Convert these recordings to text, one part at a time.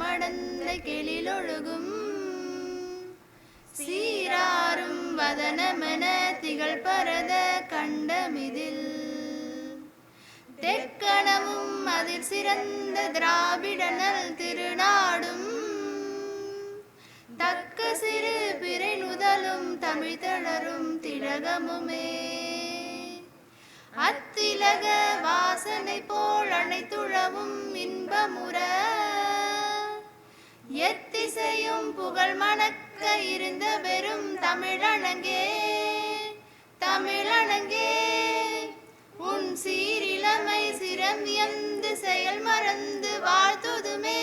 மடந்தை கெளிலொழுகும் சீராரும் வதனமென திகழ் பரத கண்டமிதில் தெக்கணமும் அதில் சிறந்த திராவிடனல் திருநாடும் தக்க சிறு பிறை நுதலும் தமிழ் தளரும் திலகமுமே அத்திலக வாசனை போல் அனைத்துழவும் இன்பமுற எத்திசையும் புகழ் மணக்க இருந்த பெரும் தமிழனங்கே தமிழனங்கே உன் சீரிழமை சிரமியந்து செயல் மறந்து வாழ்த்துதுமே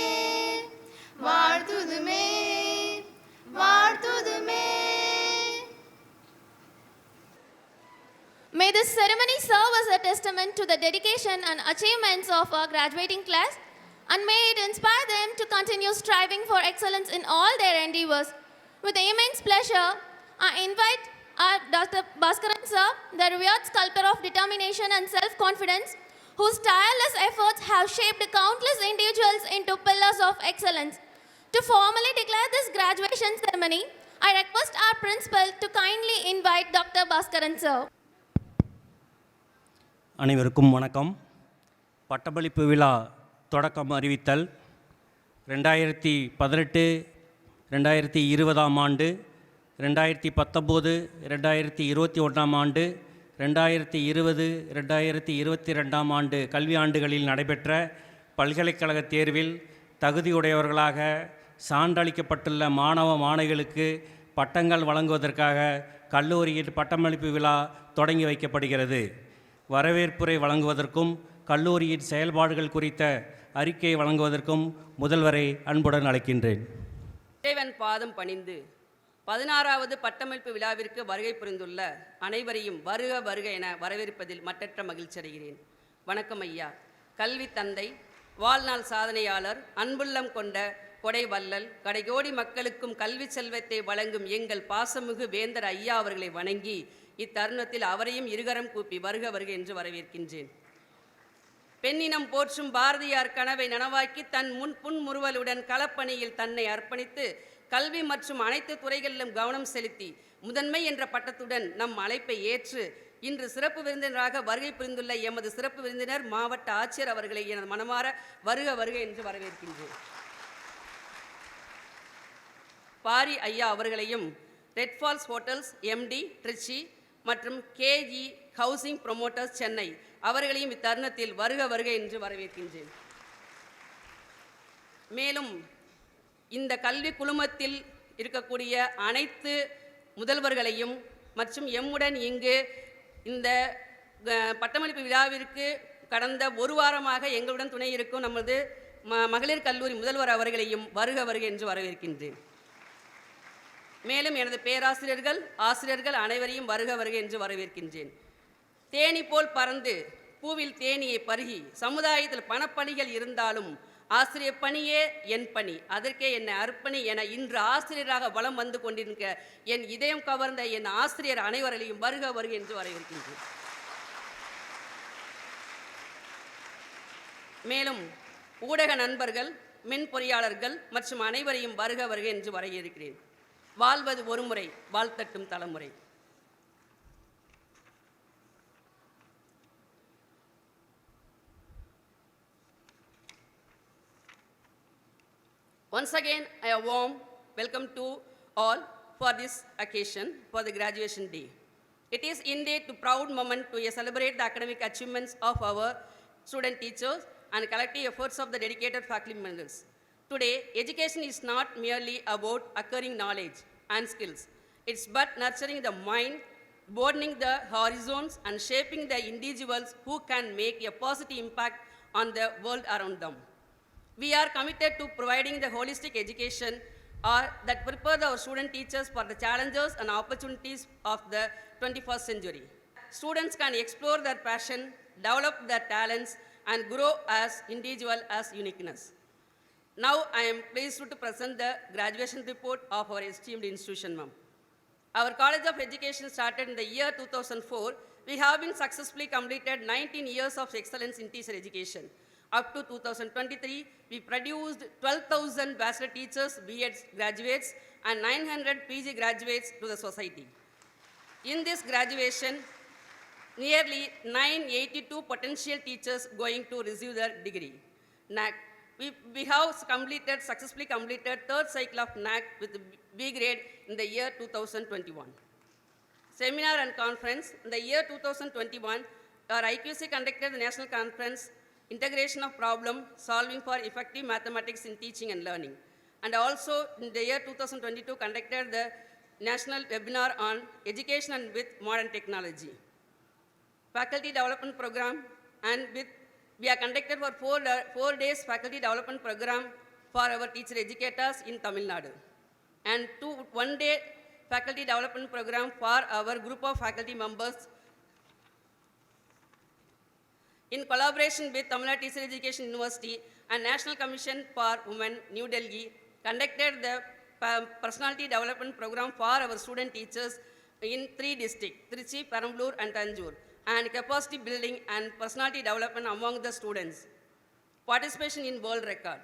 வாழ்த்துதுமே வாழ்த்துதுமே. May this ceremony serve as a testament to the dedication and achievements of our graduating class, and may it inspire them to continue striving for excellence in all their endeavors. With immense pleasure, I invite our Dr. Bhaskaran sir, the revered sculptor of determination and self-confidence, whose tireless efforts have shaped countless individuals into pillars of excellence. To formally declare this graduation ceremony, I request our principal to kindly invite Dr. Bhaskaran sir. அனைவருக்கும் வணக்கம். பட்டமளிப்பு விழா தொடக்கம் அறிவித்தல். 2018 2020 ஆண்டு, 2019 2021 ஆண்டு, 2020 2022 ஆண்டு கல்வி ஆண்டுகளில் நடைபெற்ற பல்கலைக்கழக தேர்வில் தகுதியுடையவர்களாக சான்றளிக்கப்பட்டுள்ள மாணவ மாணவிகளுக்கு பட்டங்கள் வழங்குவதற்காக கல்லூரியில் பட்டமளிப்பு விழா தொடங்கி வைக்கப்படுகிறது. வரவேற்புரை வழங்குவதற்கும் கல்லூரியின் செயல்பாடுகள் குறித்த அறிக்கை வழங்குவதற்கும் முதல்வரை அன்புடன் அழைக்கின்றேன். இறைவன் பாதம் பணிந்து 16வது பட்டமளிப்பு விழாவிற்கு வருகை புரிந்துள்ள அனைவரையும் வருக வருக என வரவேற்பதில் மட்டற்ற மகிழ்ச்சி அடைகிறேன். வணக்கம் ஐயா. கல்வி தந்தை, வாழ்நாள் சாதனையாளர், அன்புள்ளம் கொண்ட கொடை வள்ளல், கடைகோடி மக்களுக்கும் கல்வி செல்வத்தை வழங்கும் எங்கள் பாசமிகு வேந்தர் ஐயா அவர்களை வணங்கி இத்தருணத்தில் அவரையும் இருகரம் கூப்பி வருக வருக என்று வரவேற்கின்றேன். பெண்ணினம் போற்றும் பாரதியார் கனவை நனவாக்கி தன் புன்முறுவலுடன் களப்பணியில் தன்னை அர்ப்பணித்து கல்வி மற்றும் அனைத்து துறைகளிலும் கவனம் செலுத்தி முதன்மை என்ற பட்டத்துடன் நம் அழைப்பை ஏற்று இன்று சிறப்பு விருந்தினராக வருகை புரிந்துள்ள எமது சிறப்பு விருந்தினர் மாவட்ட ஆட்சியர் அவர்களை எனது மனமாற வருக வருக என்று வரவேற்கின்றேன். பாரி ஐயா அவர்களையும், red falls hotels MD Trichy மற்றும் கேஜி ஹவுசிங் ப்ரொமோட்டர்ஸ் சென்னை அவர்களையும் இத்தருணத்தில் வருக வருக என்று வரவேற்கின்றேன். மேலும் இந்த கல்வி குழுமத்தில் இருக்கக்கூடிய அனைத்து முதல்வர்களையும் மற்றும் எம்முடன் இங்கு இந்த பட்டமளிப்பு விழாவிற்கு கடந்த ஒரு வாரமாக எங்களுடன் துணை இருக்கும் நமது மகளிர் கல்லூரி முதல்வர் அவர்களையும் வருக வருக என்று வரவேற்கின்றேன். மேலும் எனது பேராசிரியர்கள், ஆசிரியர்கள் அனைவரையும் வருக வருக என்று வரவேற்கின்றேன். தேனி போல் பறந்து பூவில் தேனியை பருகி சமுதாயத்தில் பணப்பணிகள் இருந்தாலும் ஆசிரியர் பணியே என் பணி, அதற்கே என்னை அர்ப்பணி என இன்று ஆசிரியராக வலம் வந்து கொண்டிருக்க என் இதயம் கவர்ந்த என் ஆசிரியர் அனைவரையும் வருக வருக என்று வரவேற்கின்றேன். மேலும் ஊடக நண்பர்கள், மின் பொறியாளர்கள் மற்றும் அனைவரையும் வருக வருக என்று வரவேற்கிறேன். வாழ்வது ஒரு முறை, வாழ்த்தட்டும் தலைமுறை. Once again, a warm welcome to all for this occasion for the graduation day. It is indeed a proud moment to celebrate the academic achievements of our student teachers and collective efforts of the dedicated faculty members. Today, education is not merely about acquiring knowledge and skills. It's but nurturing the mind, broadening the horizons, and shaping the individuals who can make a positive impact on the world around them. We are committed to providing the holistic education that prepares our student teachers for the challenges and opportunities of the 21st century. Students can explore their passion, develop their talents, and grow as individuals as uniqueness. Now I am pleased to present the graduation report of our esteemed institution, ma'am. Our College of Education started in the year 2004. We have been successfully completed 19 years of excellence in teacher education. Up to 2023, we produced 12,000 bachelor teachers, B.Ed graduates, and 900 PG graduates to the society. In this graduation, nearly 982 potential teachers going to receive their degree. NAC. We have successfully completed third cycle of NAC with B grade in the year 2021. Seminar and conference. In the year 2021, our IQC conducted the national conference, Integration of Problem Solving for Effective Mathematics in Teaching and Learning. And also in the year 2022, conducted the national webinar on Education and with Modern Technology. Faculty Development Program, and we are conducted for 4 days Faculty Development Program for our teacher educators in Tamil Nadu. And 1 day Faculty Development Program for our group of faculty members in collaboration with Tamil Nadu Teacher Education University and National Commission for Women, New Delhi, conducted the Personality Development Program for our student teachers in 3 districts, Trichy, Perambalur and Tanjore, and capacity building and personality development among the students. Participation in world record.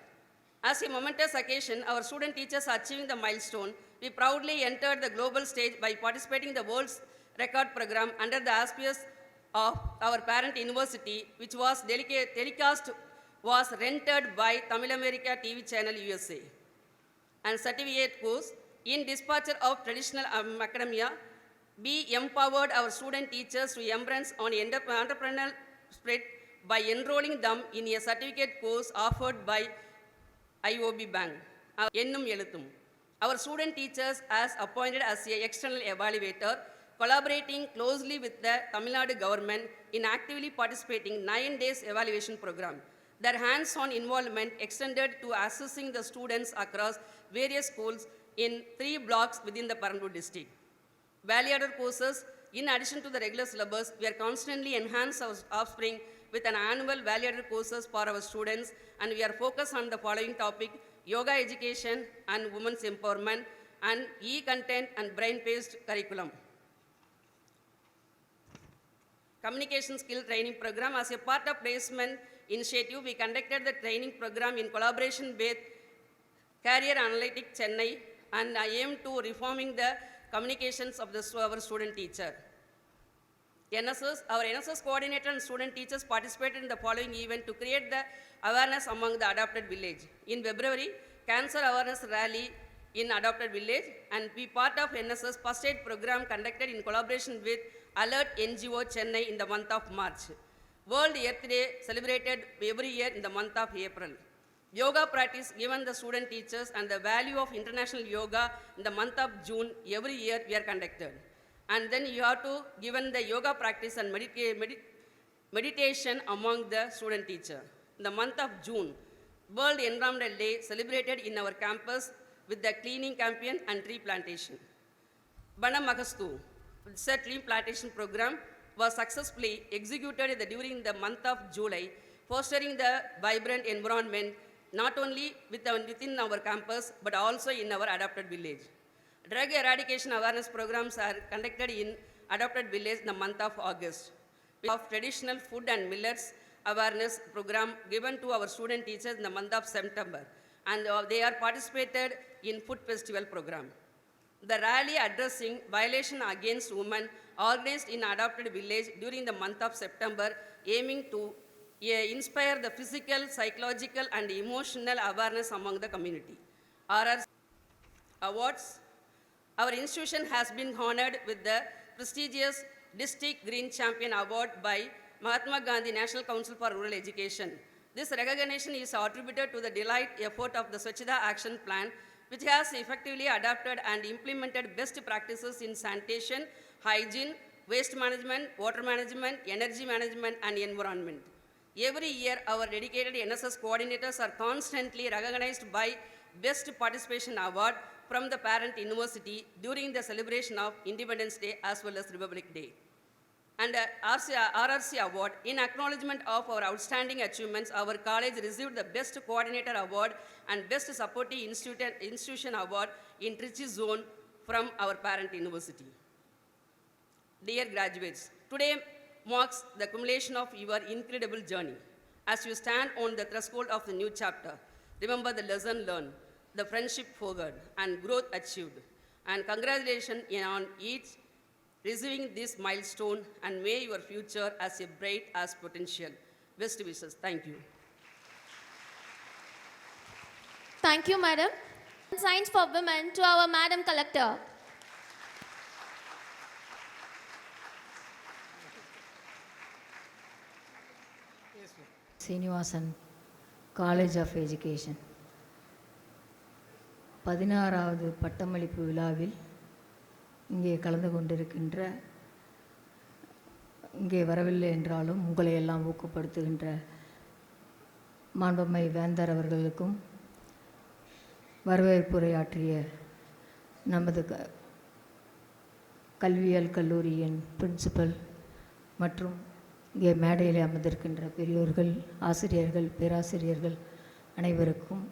As a momentous occasion, our student teachers are achieving the milestone. We proudly entered the global stage by participating in the world's record program under the auspices of our parent university, which was telecast was rented by Tamil America TV channel USA. And certificate course in dispatcher of traditional academia, we empowered our student teachers to embrace on entrepreneurial spirit by enrolling them in a certificate course offered by IOB Bank. Ennum Eluthum. Our student teachers as appointed as an external evaluator, collaborating closely with the Tamil Nadu government in actively participating 9 days evaluation program. Their hands-on involvement extended to assessing the students across various schools in 3 blocks within the Perambalur district. Value-added courses, in addition to the regular syllabus, we are constantly enhancing our offspring with an annual value-added courses for our students, and we are focused on the following topic: yoga education and women's empowerment, and e-content and brain-based curriculum. Communication skill training program. As a part of placement initiative, we conducted the training program in collaboration with Career Analytics Chennai, and I aim to reforming the communications of our student teacher. Our NSS coordinator and student teachers participated in the following event to create the awareness among the adopted village. In February, cancer awareness rally in adopted village, and be part of NSS first aid program conducted in collaboration with Alert NGO Chennai in the month of March. World Earth Day celebrated every year in the month of April. Yoga practice given the student teachers and the value of international yoga in the month of June every year we are conducted. And then you have to given the yoga practice and meditation among the student teacher. In the month of June, World Environmental Day celebrated in our campus with the cleaning campaign and tree plantation. Banam Magastu, it's a tree plantation program, was successfully executed during the month of July, fostering the vibrant environment not only within our campus but also in our adopted village. Drug eradication awareness programs are conducted in adopted village in the month of August. We have traditional food and millets awareness program given to our student teachers in the month of September, and they are participated in food festival program. The rally addressing violation against women organized in adopted village during the month of September, aiming to inspire the physical, psychological and emotional awareness among the community. RR awards. Our institution has been honored with the prestigious District Green Champion Award by Mahatma Gandhi National Council for Rural Education. This recognition is attributed to the delight effort of the Swachhata Action Plan, which has effectively adopted and implemented best practices in sanitation, hygiene, waste management, water management, energy management, and environment. Every year, our dedicated NSS coordinators are constantly recognized by Best Participation Award from the parent university during the celebration of Independence Day as well as Republic Day. And RRC Award, in acknowledgement of our outstanding achievements, our college received the Best Coordinator Award and Best Supporting Institution Award in Trichy Zone from our parent university. Dear graduates, today marks the culmination of your incredible journey. As you stand on the threshold of the new chapter, remember the lesson learned, the friendship forged, and growth achieved. And congratulations on each receiving this milestone, and may your future as bright as potential. Best wishes. Thank you. Thank you, Madam. Signs for women to our Madam Collector. Srinivasan College of Education 16வது பட்டமளிப்பு விழாவில் இங்கே கலந்து கொண்டிருக்கின்ற, இங்கே வரவில்லை என்றாலும் உங்களை எல்லாம் ஊக்கப்படுத்துகின்ற மாண்புமை வேந்தர் அவர்களுக்கும், வரவேற்புரையாற்றிய நமது கல்வியியல் கல்லூரியின் பிரின்சிபல் மற்றும் இங்கே மேடையில் அமர்ந்திருக்கின்ற பெரியோர்கள், ஆசிரியர்கள், பேராசிரியர்கள் அனைவருக்கும்,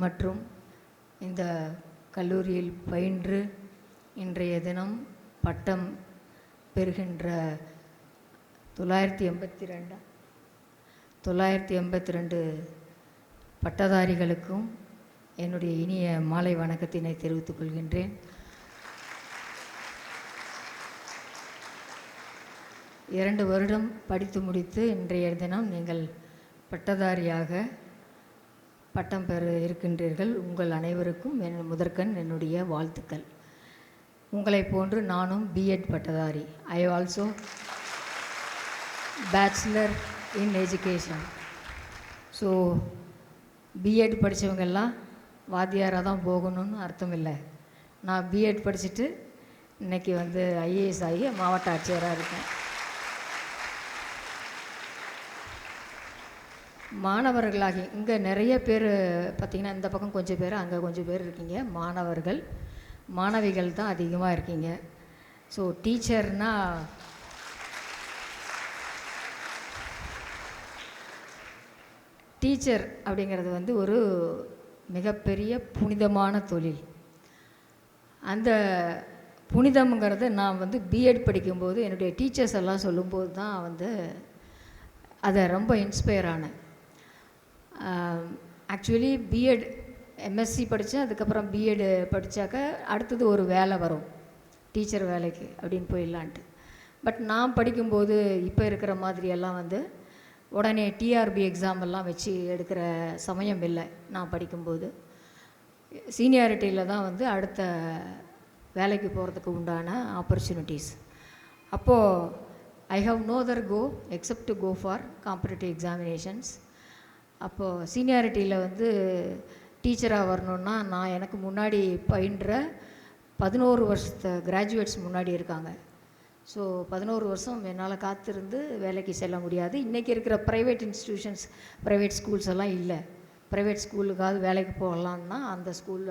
மற்றும் இந்த கல்லூரியில் பயின்று இன்றைய தினம் பட்டம் பெறுகின்ற 982 பட்டதாரிகளுக்கும் என்னுடைய இனிய மாலை வணக்கத்தினை தெரிவித்துக் கொள்கின்றேன். 2 வருடம் படித்து முடித்து இன்றைய தினம் நீங்கள் பட்டதாரியாக பட்டம் பெற இருக்கின்றீர்கள். உங்கள் அனைவருக்கும் முதற்கண் என்னுடைய வாழ்த்துக்கள். உங்களை போன்று நானும் பிஎட் பட்டதாரி. I also bachelor in education. So BEd படித்தவங்கெல்லாம் வாத்தியாராக தான் போகணும்னு அர்த்தம் இல்லை. நான் பிஎட் படிச்சுட்டு இன்றைக்கி ஐஏஎஸ் ஆகி மாவட்ட ஆட்சியராக இருக்கேன். மாணவர்களாகி இங்கே நிறைய பேர் பார்த்திங்கன்னா, இந்த பக்கம் கொஞ்சம் பேர், அங்கே கொஞ்சம் பேர் இருக்கீங்க. மாணவிகள் தான் அதிகமாக இருக்கீங்க. ஸோ டீச்சர் அப்படிங்கிறது ஒரு மிகப்பெரிய புனிதமான தொழில். அந்த புனிதம்ங்கிறது நான் பிஎட் படிக்கும்போது என்னுடைய டீச்சர்ஸ் எல்லாம் சொல்லும்போது தான் அதை ரொம்ப இன்ஸ்பயர் ஆனேன். ஆக்சுவலி பிஎட் எம்எஸ்சி படித்தேன். அதுக்கப்புறம் பிஎட் படித்தாக்க அடுத்தது ஒரு வேலை வரும், டீச்சர் வேலைக்கு அப்படின்னு போயிடலான்ட்டு. பட் நான் படிக்கும்போது இப்போ இருக்கிற மாதிரியெல்லாம் உடனே டிஆர்பி எக்ஸாம் எல்லாம் வச்சு எடுக்கிற சமயம் இல்லை. நான் படிக்கும்போது சீனியாரிட்டியில் தான் அடுத்த வேலைக்கு போகிறதுக்கு உண்டான ஆப்பர்ச்சுனிட்டிஸ். அப்போது I have no other go except to go for competitive examinations. அப்போது சீனியாரிட்டியில் டீச்சராக வரணுன்னா நான் எனக்கு முன்னாடி பயின்ற 11 வருஷத்து கிராஜுவேட்ஸ் முன்னாடி இருக்காங்க. ஸோ 11 வருஷம் என்னால் காத்திருந்து வேலைக்கு செல்ல முடியாது. இன்றைக்கி இருக்கிற ப்ரைவேட் இன்ஸ்டிடியூஷன்ஸ், ப்ரைவேட் ஸ்கூல்ஸ் எல்லாம் இல்லை. ப்ரைவேட் ஸ்கூலுக்காவது வேலைக்கு போகலான்னா அந்த ஸ்கூல்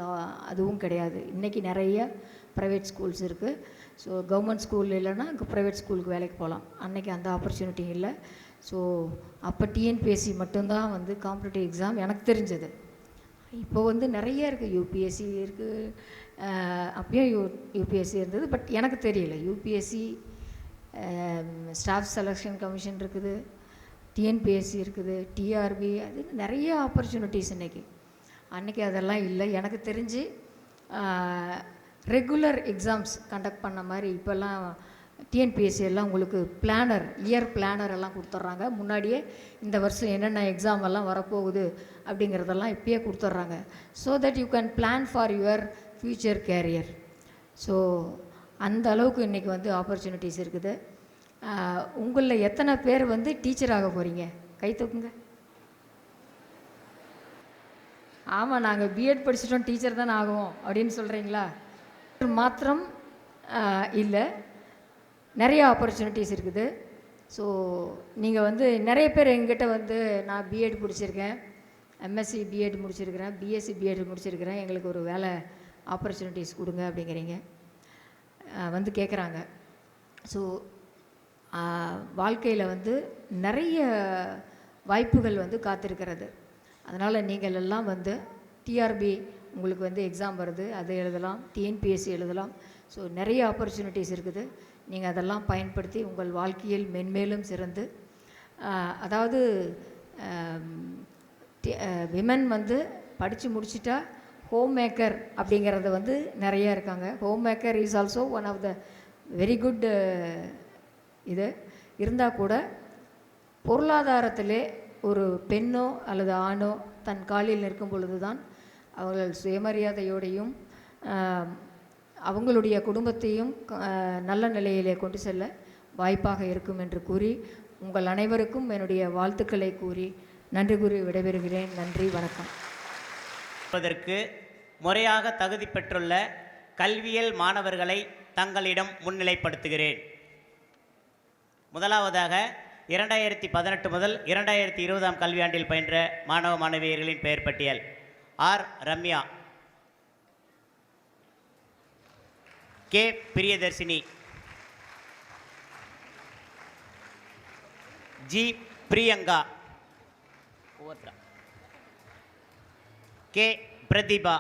அதுவும் கிடையாது. இன்றைக்கி நிறைய ப்ரைவேட் ஸ்கூல்ஸ் இருக்குது. ஸோ கவர்மெண்ட் ஸ்கூல் இல்லைன்னா ப்ரைவேட் ஸ்கூலுக்கு வேலைக்கு போகலாம். அன்றைக்கி அந்த ஆப்பர்ச்சுனிட்டி இல்லை. ஸோ அப்போ டிஎன்பிஎஸ்சி மட்டும்தான் காம்படிட்டிவ் எக்ஸாம் எனக்கு தெரிஞ்சது. இப்போ நிறைய இருக்குது. யூபிஎஸ்சி இருக்குது, அப்பயும் யூபிஎஸ்சி இருந்தது. பட் எனக்கு தெரியல. யூபிஎஸ்சி, ஸ்டாஃப் செலெக்ஷன் கமிஷன் இருக்குது, டிஎன்பிஎஸ்சி இருக்குது, டிஆர்பி, அது நிறைய ஆப்பர்ச்சுனிட்டிஸ் அன்றைக்கி அதெல்லாம் இல்லை. எனக்கு தெரிஞ்சு ரெகுலர் எக்ஸாம்ஸ் கண்டக்ட் பண்ண மாதிரி இப்போல்லாம் டிஎன்பிஎஸ்சி எல்லாம் உங்களுக்கு பிளானர், இயர் பிளானர் எல்லாம் கொடுத்துட்றாங்க. முன்னாடியே இந்த வருஷம் என்னென்ன எக்ஸாம் எல்லாம் வரப்போகுது அப்படிங்கிறதெல்லாம் இப்பயே கொடுத்துட்றாங்க. So that you can plan for your future career. So அந்த அளவுக்கு இன்றைக்கி ஆப்பர்ச்சுனிட்டிஸ் இருக்குது. உங்களில் எத்தனை பேர் டீச்சராக போகிறீங்க? கை தூக்குங்க. ஆமாம், நாங்கள் பிஎட் படிச்சிட்டோம், டீச்சர் தானே ஆகும் அப்படின்னு சொல்கிறீங்களா? மாத்திரம் இல்லை, நிறைய ஆப்பர்ச்சுனிட்டிஸ் இருக்குது. ஸோ நீங்கள் நிறைய பேர் எங்கிட்ட நான் பிஎட் முடிச்சிருக்கேன், எம்எஸ்சி பிஎட் முடிச்சிருக்கிறேன், பிஎஸ்சி பிஎட் முடிச்சிருக்கிறேன், எங்களுக்கு ஒரு வேலை ஆப்பர்ச்சுனிட்டிஸ் கொடுங்க அப்படிங்கிறீங்க, கேட்குறாங்க. ஸோ வாழ்க்கையில் நிறைய வாய்ப்புகள் காத்திருக்கிறது. அதனால் நீங்கள் எல்லாம் டிஆர்பி உங்களுக்கு எக்ஸாம் வருது, அதை எழுதலாம், டிஎன்பிஎஸ்சி எழுதலாம். ஸோ நிறைய ஆப்பர்ச்சுனிட்டிஸ் இருக்குது. நீங்கள் அதெல்லாம் பயன்படுத்தி உங்கள் வாழ்க்கையில் மென்மேலும் சிறந்து, அதாவது விமன் வந்து படித்து முடிச்சிட்டா ஹோம் மேக்கர் அப்படிங்கிறது வந்து நிறையா இருக்காங்க. Home maker is also one of the very good இது இருந்தால் கூட பொருளாதாரத்திலே ஒரு பெண்ணோ அல்லது ஆணோ தன் காலில் நிற்கும் பொழுது தான் அவர்கள் சுயமரியாதையோடையும் அவங்களுடைய குடும்பத்தையும் நல்ல நிலையிலே கொண்டு செல்ல வாய்ப்பாக இருக்கும் என்று கூறி உங்கள் அனைவருக்கும் என்னுடைய வாழ்த்துக்களை கூறி நன்றி கூறி விடைபெறுகிறேன். நன்றி, வணக்கம். அதற்கு முறையாக தகுதி பெற்றுள்ள கல்வியியல் மாணவர்களை தங்களிடம் முன்னிலைப்படுத்துகிறேன். முதலாவதாக 2018 முதல் 2020 கல்வியாண்டில் பயின்ற மாணவ மாணவியர்களின் பெயர் பட்டியல். R Ramya, K Priyadharshini, G Priyanka, K Prathiba,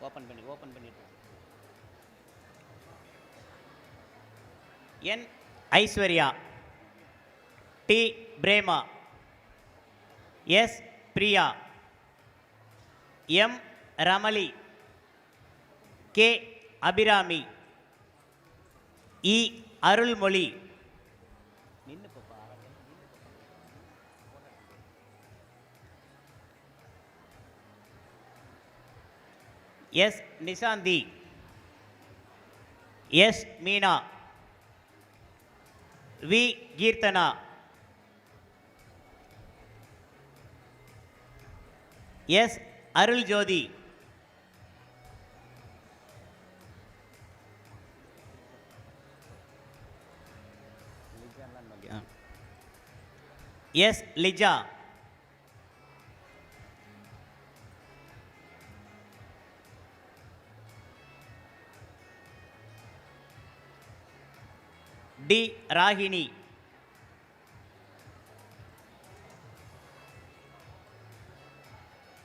open பண்ணி N Aishwarya, T Prema, S Priya, M Ramali, K Abirami, E Arulmozhi, S Nishanthi, S Meena, V Keerthana, S Arul Jothi, S Lija, T Ragini,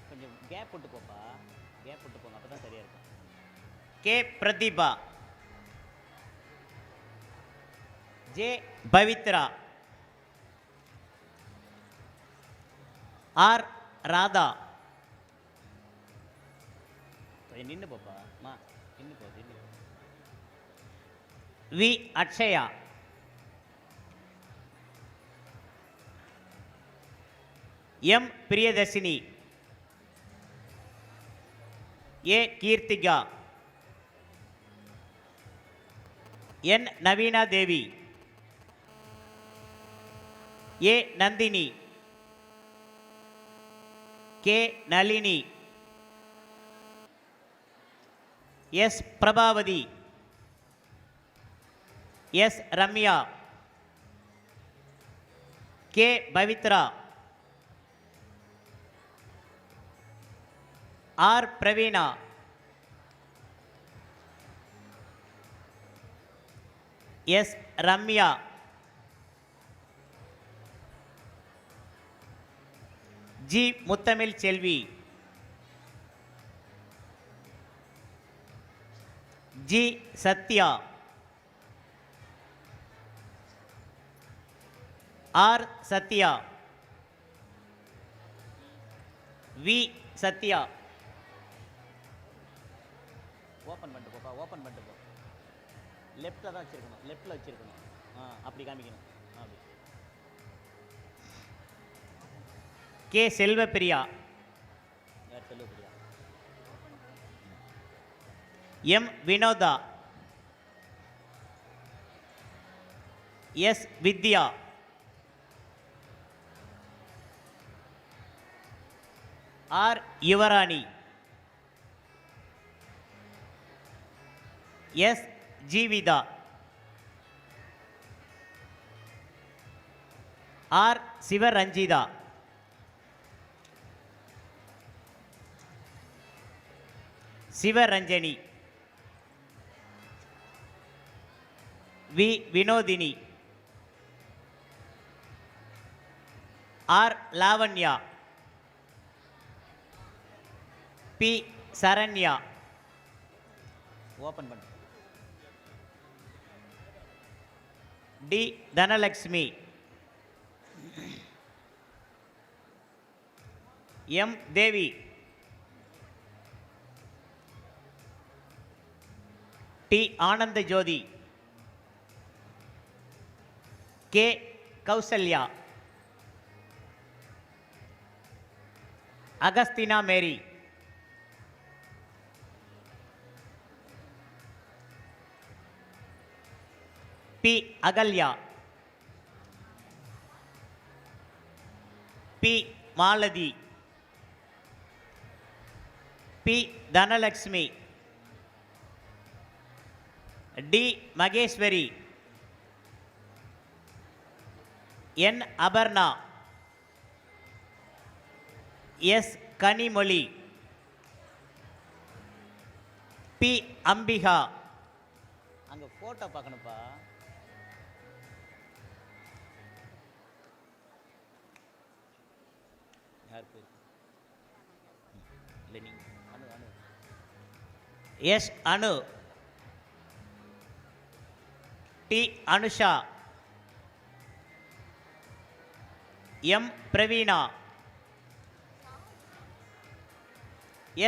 கொஞ்சம் கேப் போட்டு போப்பா, கேப் போட்டு போங்க, அப்பதான் சரியா இருக்கும். K Prathiba, J Pavithra, R Radha, நின்று போப்பா, நின்று போ, V Akshaya, M Priyadharshini, A Keerthika, N Naveena Devi, A Nandhini, K Nalini, S Prabhavathi, S Ramya, K Pavithra, R Praveena, S Ramya, G Muthamizh Selvi, G Sathya, R Sathya, V Sathya, open பண்ணிட்டு போப்பா, ஓப்பன் பண்ணிட்டு போ, லெஃப்டில் தான் வச்சுருக்கணும், லெஃப்டில் வச்சுருக்கணும், அப்படி காமிக்கணும், அப்படி. K Selvapriya, Selvapriya, M Vinotha, S Vidya, R Yuvarani, S Jeevitha, R Sivaranjitha, Sivaranjani, V Vinothini, R Lavanya, P Saranya, open பண்ணு, T Dhanalakshmi, M Devi, T Ananda Jothi, K Kousalya, Agasthina Mary, P Agalya, P Malathi, P Dhanalakshmi, T Maheswari, N Aparna, S Kanimozhi, P Ambika. அங்க போட்டோ பார்க்கணும்ப்பா. S Anu, T Anusha, M Praveena,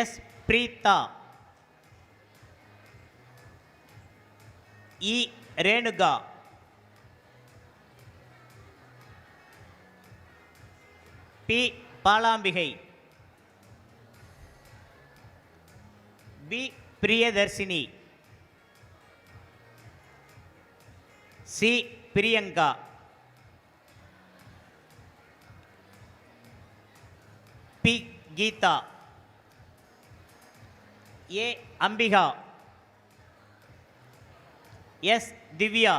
S Preetha, E Renuka, P Balambigai, P Priyadharshini, C Priyanka, B Geetha, A Ambika, S Divya,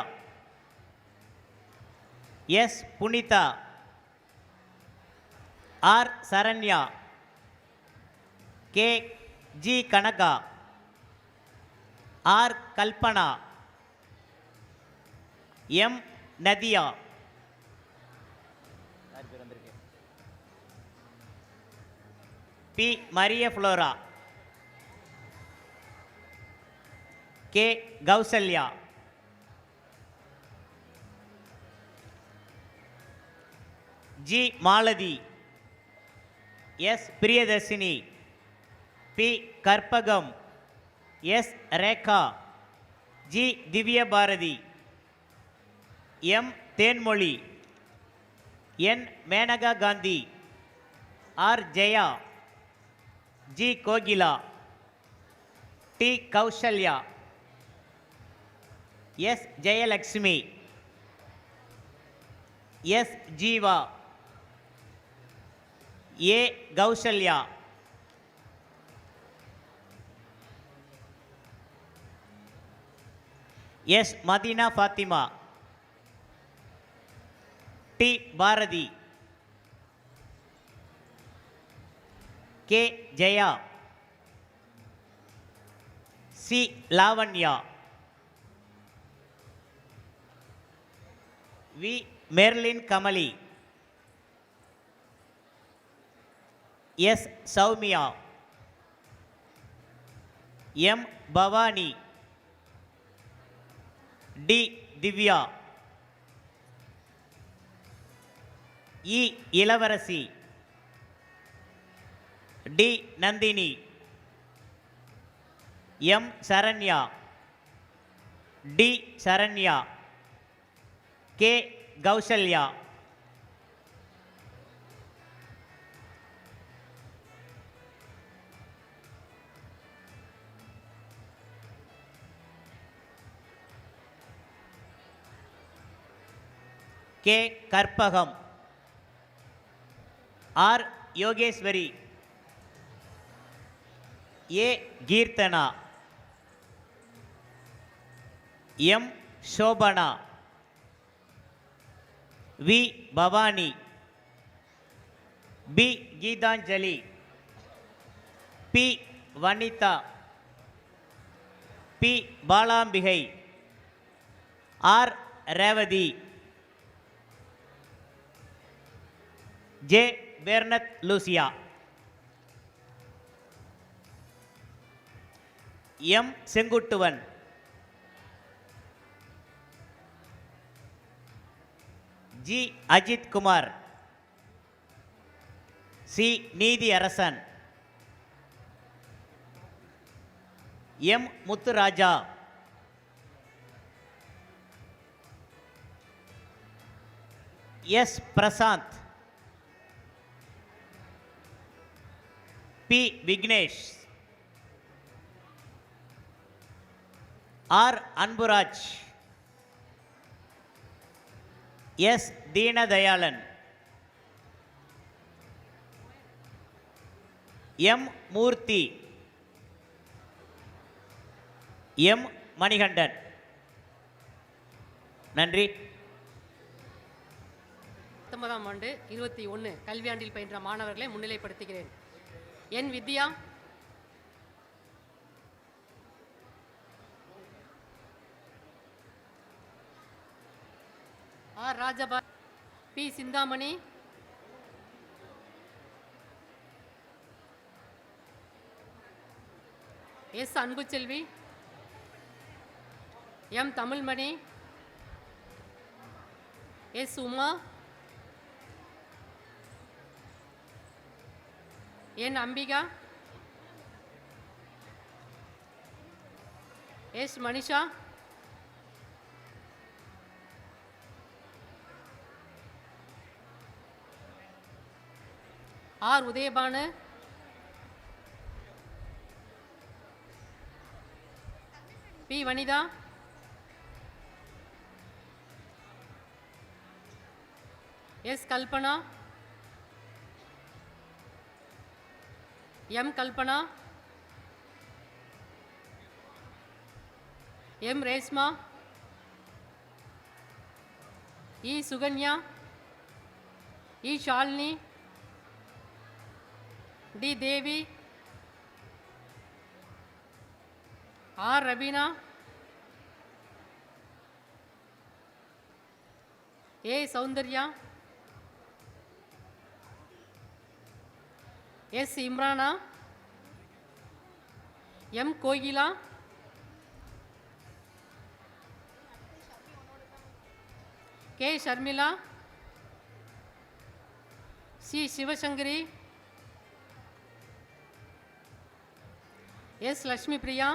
S Punitha, R Saranya, K G Kanaga, R Kalpana, M Nadhiya, P Mariya Flora, K Kousalya, G Malathi, S Priyadharshini, P Karpagam, S Rekha, G Divya Bharathi, M Thenmozhi, N Menaka Gandhi, R Jaya, G Kokila, T Kousalya, S Jayalakshmi, S Jeeva, A Kousalya, S Madeena Fathima, T Bharathi, K Jaya, C Lavanya, V Merlin Kamali, S Sowmiya, M Bhavani, T Divya, E இளவரசி, D Nandhini, M Saranya, T Saranya, K Kousalya, K Karpagam, R Yogeswari, A Keerthana, M Sobana, V Bhavani, P Geethanjali, P Vanitha, P Balambigai, R Revathi, J Bernath Lucia, M Senguttuvan, G Ajith Kumar, C Neethi Arasan, M Muthuraja, S Prashanth, P Vignesh, R Anburaj, S Dheenadayalan, M Moorthy, M Manikandan. நன்றி. 19ஆம் ஆண்டு 21 கல்வியாண்டில் பயின்ற மாணவர்களை முன்னிலைப்படுத்துகிறேன். N Vidya, R Rajaba, P Chinthamani, S Anbuselvi, M Thamizhmani, S Uma, N Ambika, S Manisha, R Udayabhanu, P Vanitha, S Kalpana, M Kalpana, M Reshma, E Sukanya, E Shalini, D Devi, R Rabina, A Soundarya, S Imrana, M Gokila, K Sharmila, C Sivasankari, S Lakshmi Priya,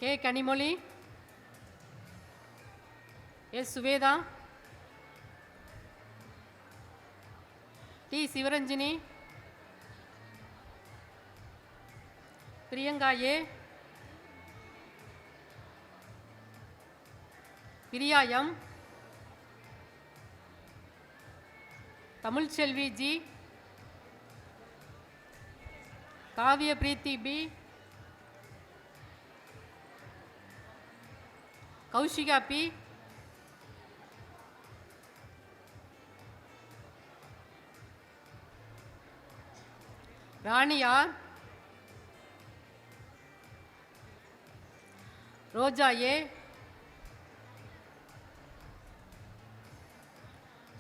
K Kanimozhi, S Swetha, D Sivaranjini, Priyanka A, Priya M, Tamilselvi G, Kavya Preethi P, Kaushika P, Rani R, Roja A,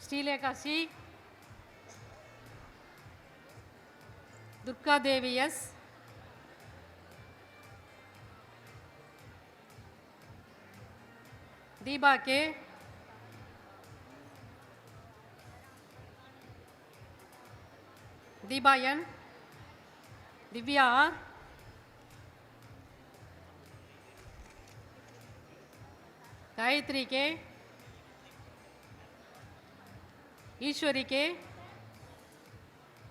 Srilekha C, Durgadevi S, Deepa K, Deepa N, Divya R, Gayathri K, Eswari K,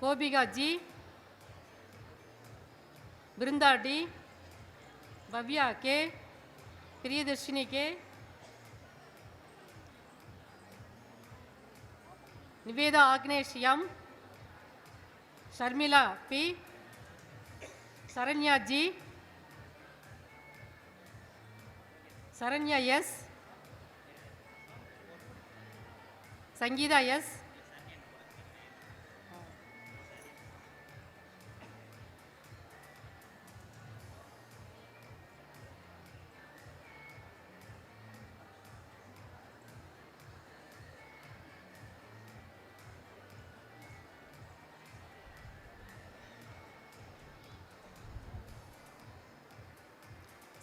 Gopika G, Brindha D, Bhavya K, Priyadharshini K, Nivetha Agnes M, Sharmila P, Saranya G, Saranya S, Sangeetha S,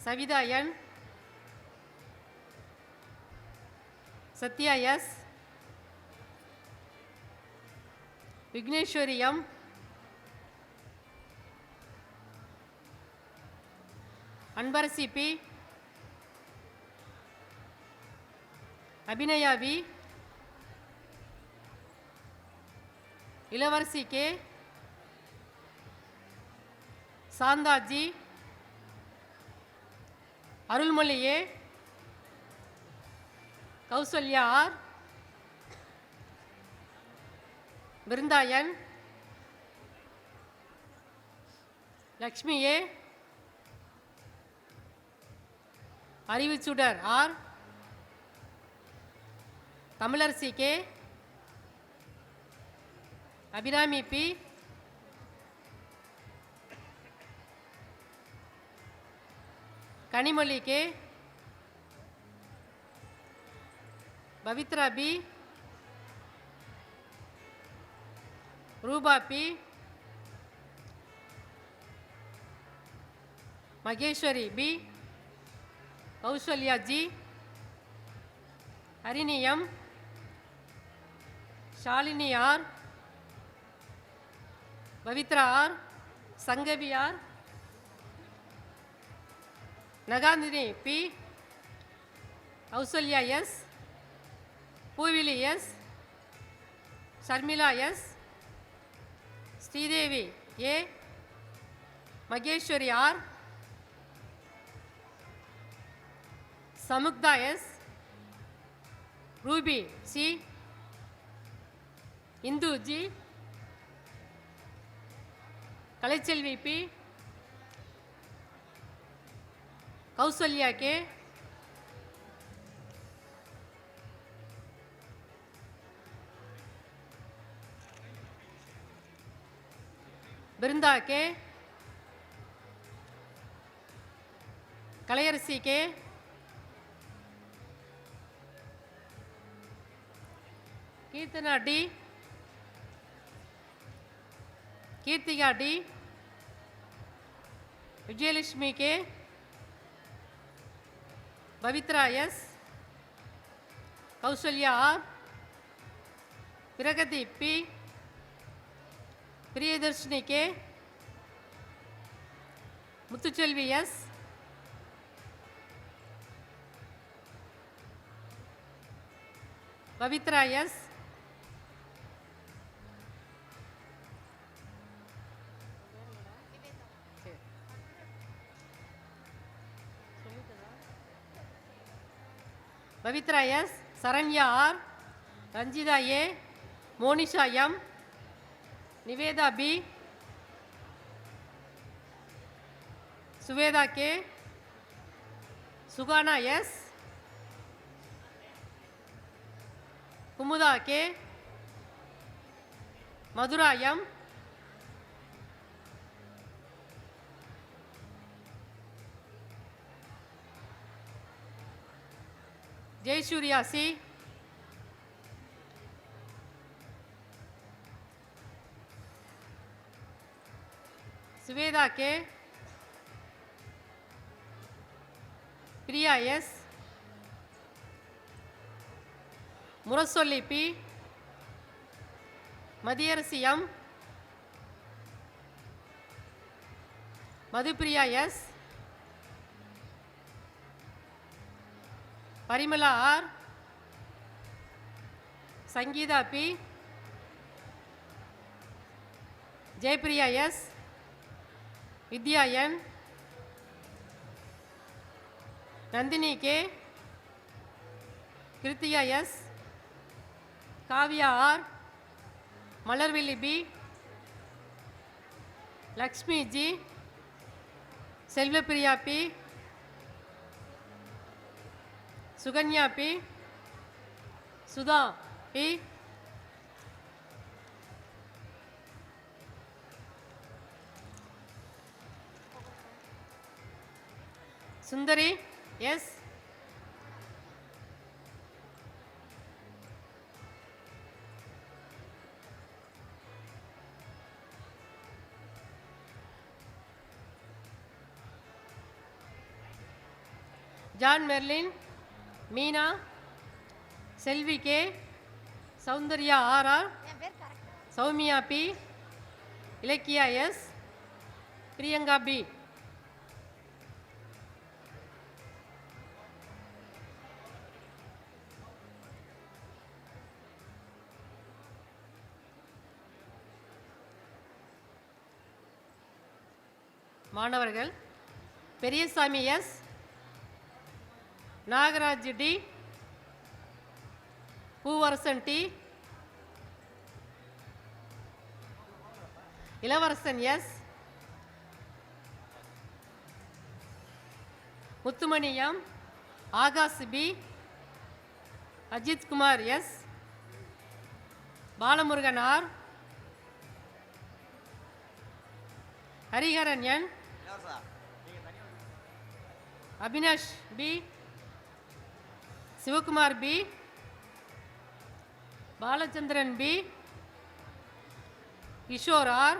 Savitha N, Sathya S. Vigneshwari M. Anbarasi P. Abinaya V. Ilavarasi K. Shanthaji. Arulmozhi A. Kousalya R. Brindhayan. Lakshmi A. Arivuchudar R. Tamilarasi K. Abirami P. Kanimozhi K. Pavithra P. Roopa P. Maheswari P. Kousalya G. Harini M. Shalini R. Pavithra R. Sangavi R. Nagandhini P. Kousalya S. Poovili S. Sharmila S. Sridevi A. Maheswari R. Samuktha S. Ruby C. Indhu G. Kalaiselvi P. Kousalya K. Brindha K. Kalaiyarasi K. Keerthana D. Keerthika D. Vijayalakshmi K. Pavithra S. Kousalya R. Pragathi P. Priyadharshini K. Muthuselvi S. Pavithra S. Pavithra S. Saranya R. Ranjitha A. Monisha M. Nivetha P. Swetha K. Suhana S. Kumudha K. Madhura M. Jayasurya C. Swetha K. Priya S. Murasoli P. Mathiyarasi M. Madhupriya S. Parimala R. Sangeetha P. Jayapriya S. Vidhya N. Nandhini K. Kiruthiya S. Kavya R. Malarvilli P. Lakshmi G. Selvapriya P. Sukanya P. Sudha P. Sundari S. John Merlin. Meena. Selvi K, Soundarya R R, Sowmiya P, Ilakkiya S, Priyanka P. மாணவர்கள் Periyasamy S, Nagaraj D, Poovarasan D, Ilavarasan S, Muthumani M, Akash P, Ajith Kumar S, Balamurugan R, Hariharan N, Abinash P, Sivakumar P, Balachandran P, Kishore R,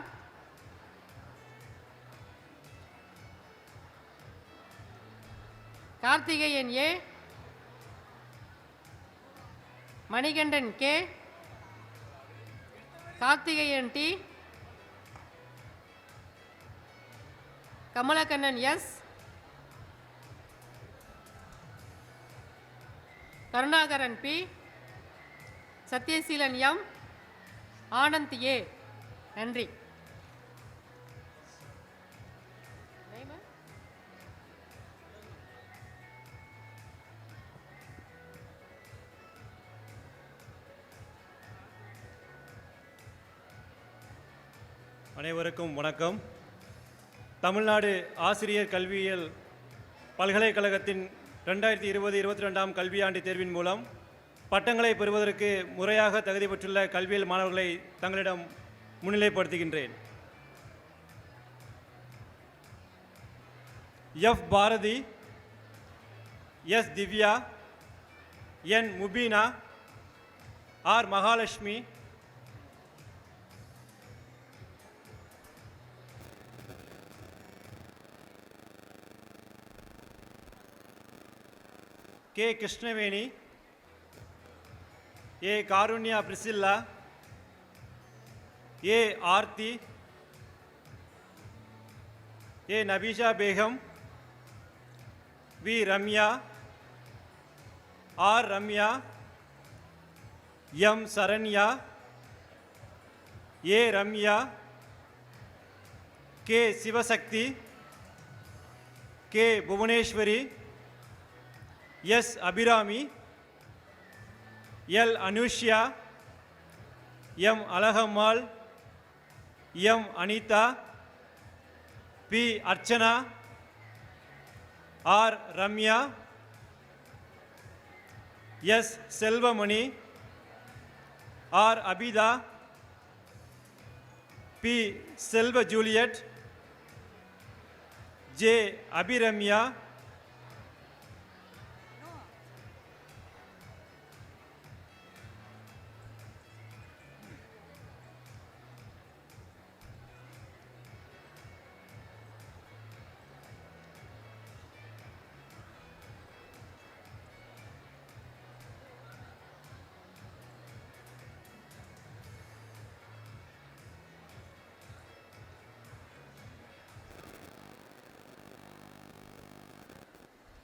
Karthikeyan A, Manikandan K, Karthikeyan D, Kamalakannan S, Karunakaran P, Sathyaseelan M, Anand A. நன்றி. அனைவருக்கும் வணக்கம். தமிழ்நாடு ஆசிரியர் கல்வியியல் பல்கலைக்கழகத்தின் 2020-22 கல்வியாண்டு தேர்வின் மூலம் பட்டங்களை பெறுவதற்கு முறையாக தகுதி பெற்றுள்ள கல்வியியல் மாணவர்களை தங்களிடம் முன்னிலைப்படுத்துகின்றேன். F Bharathi, S Divya, N Mubeena, R Mahalakshmi, K Krishnaveni, A Karunya Priscilla, A Aarthi, A Nafisha Begum, V Ramya, R Ramya, M Saranya, A Ramya, K Sivasakthi, K Bhuvaneswari, S Abirami, L Anushya, M Azhagammal, M Anitha, P Archana, R Ramya, S Selvamani, R Abitha, P Selva Juliet, J Abiramya,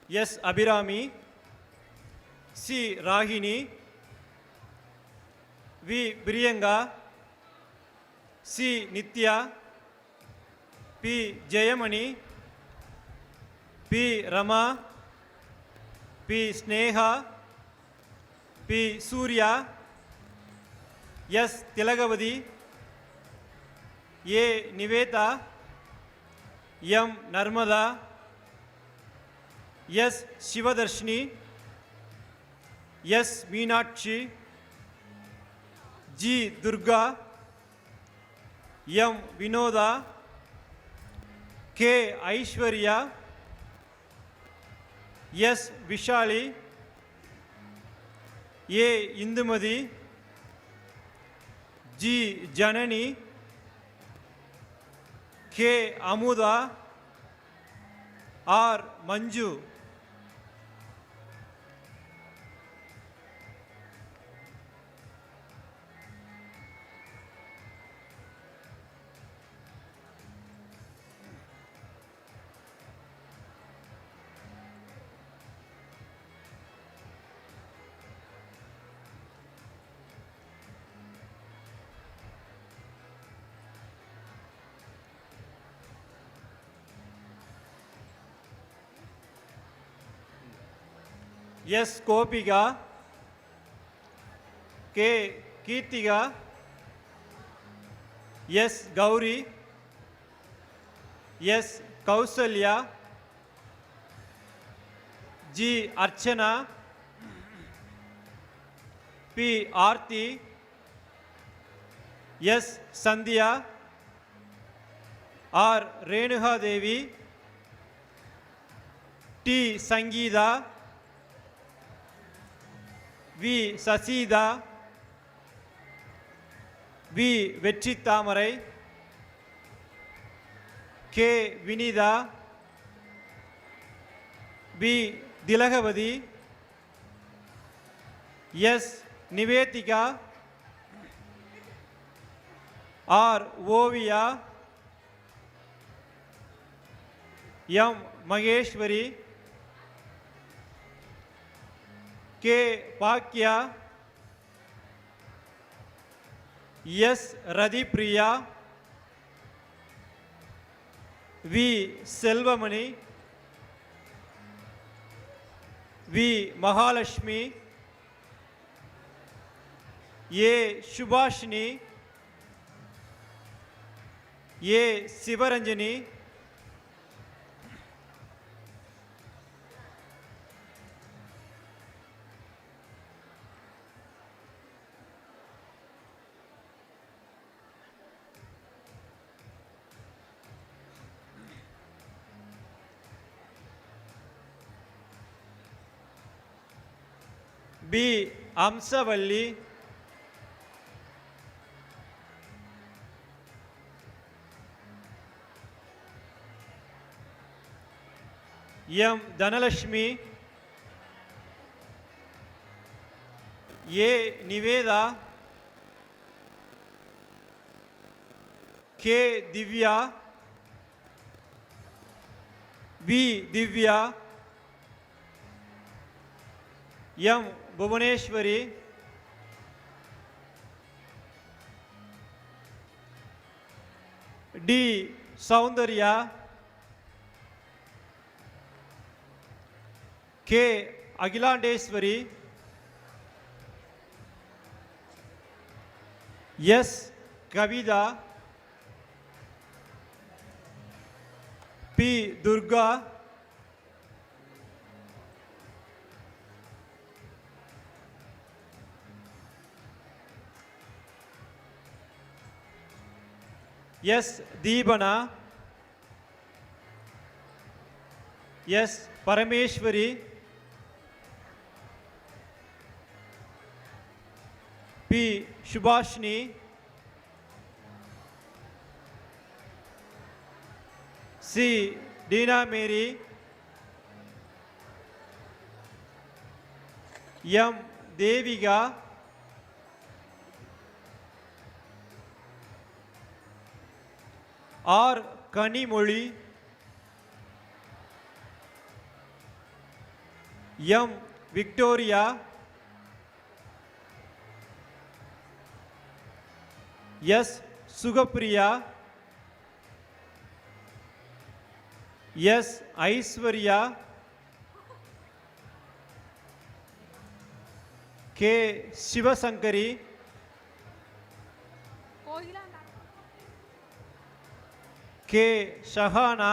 S Abirami, C Ragini, V Priyanka, C Nithya, P Jayamani, P Rama, P Sneha, B Surya, S Thilagavathi, A Nivetha, M Narmadha, S Sivadharshini, S Meenakshi, G Durga, M Vinodha, K Aishwarya, S Vishali, A Indhumathi, G Janani, K Amudha, R Manju. S Gopika, K Keerthika, S Gowri, S Kousalya, G Archana, P Aarthi, S Sandhiya, R Renukadevi, D Sangeetha, V Sasitha, V Vetri Thamarai, K Vinitha, P Thilagavathi, S Nivedhika, R Oviya, M Maheswari, K பாக்யா, S Rathipriya, V Selvamani, V Mahalakshmi, A Subhashini, A Sivaranjani, P Amsavalli, M Dhanalakshmi, A Nivetha, K Divya, P Divya, M Bhuvaneswari, D Soundarya, K Akilandeswari, S Kavitha, P Durga, S Deepana, S Parameswari, P Subashini, C Tina Mary, M Devika, R Kanimozhi, M Victoria, S Sugapriya, S Aishwarya, K Sivasankari, K Shahana,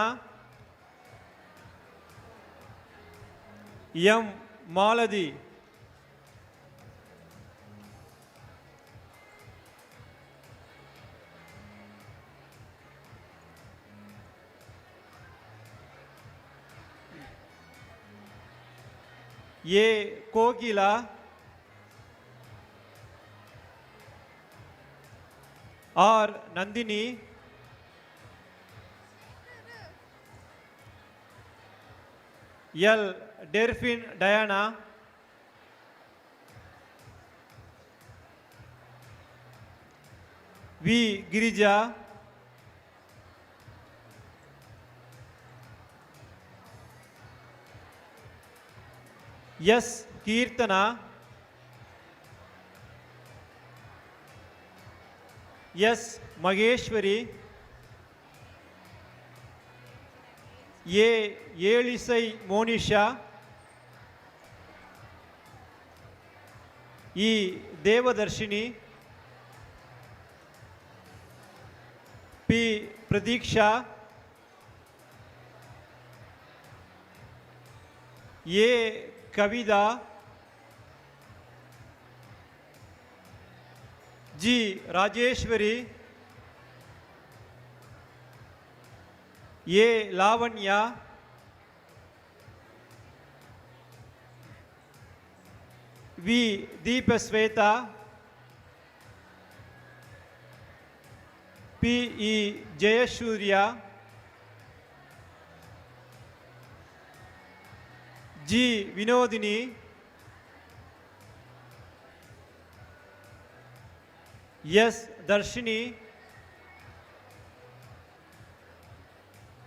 M Malathi, A Gokila, R Nandhini, L டெர்ஃபின் Diana, V Girija, S Keerthana, S Maheswari, A ஏலிசை Monisha, E Devadharshini, P Pratheeksha, A Kavitha, G Rajeswari, A Lavanya, V Deepaswetha, P E Jayasurya, G Vinodhini, S Dharshini,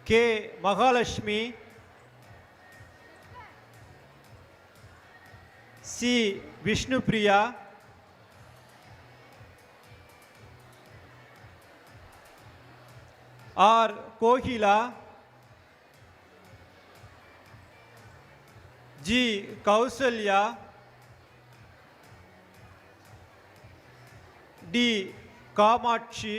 K Mahalakshmi, C Vishnupriya, R Gokila, G Kousalya, D Kamatchi,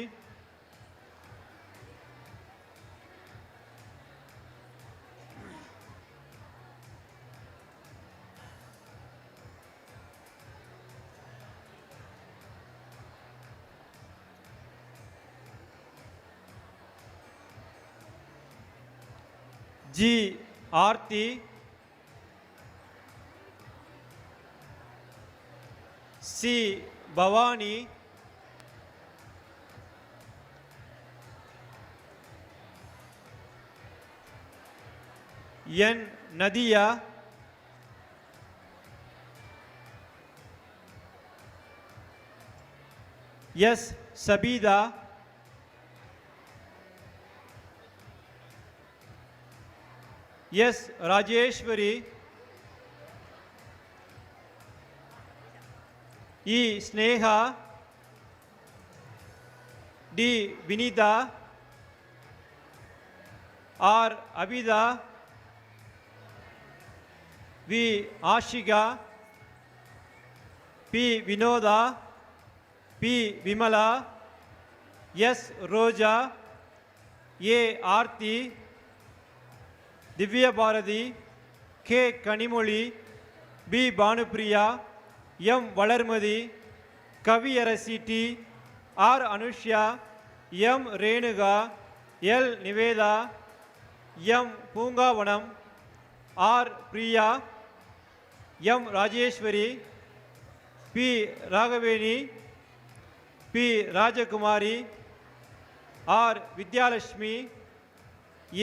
G Aarthi, C Bhavani, N Nadhiya, S Sabitha, S Rajeswari, E Sneha, D Vinitha, R Abitha, V Ashika, P Vinodha, P Vimala, S Roja, A Aarthi, Divya Bharathi, K Kanimozhi, P Bhanupriya, M Valarmathi, Kaviyarasi D, R Anushya, M Renuka, L Nivetha, M Poongavanam, R Priya, M Rajeswari, P Ragaveni, P Rajakumari, R Vidhyalakshmi,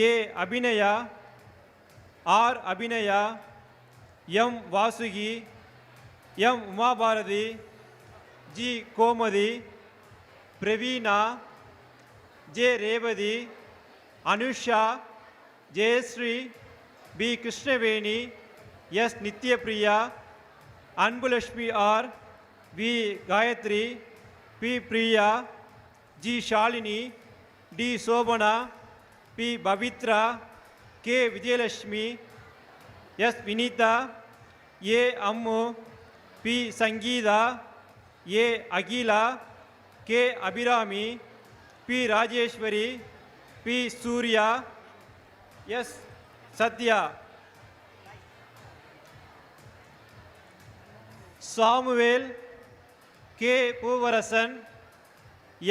A Abinaya, R Abinaya, M Vasuki, M Umabharathi, G Gomathi, Praveena, J Revathi, Anusha, Jayasri, P Krishnaveni, S Nithyapriya, Anbulakshmi R, V Gayathri, P Priya, G Shalini, D Sobana, P Pavithra, K Vijayalakshmi, S Vinitha, A Ammu, P Sangeetha, A Akila, K Abirami, P Rajeswari, P Surya, S Sathya, Samuel, K Poovarasan,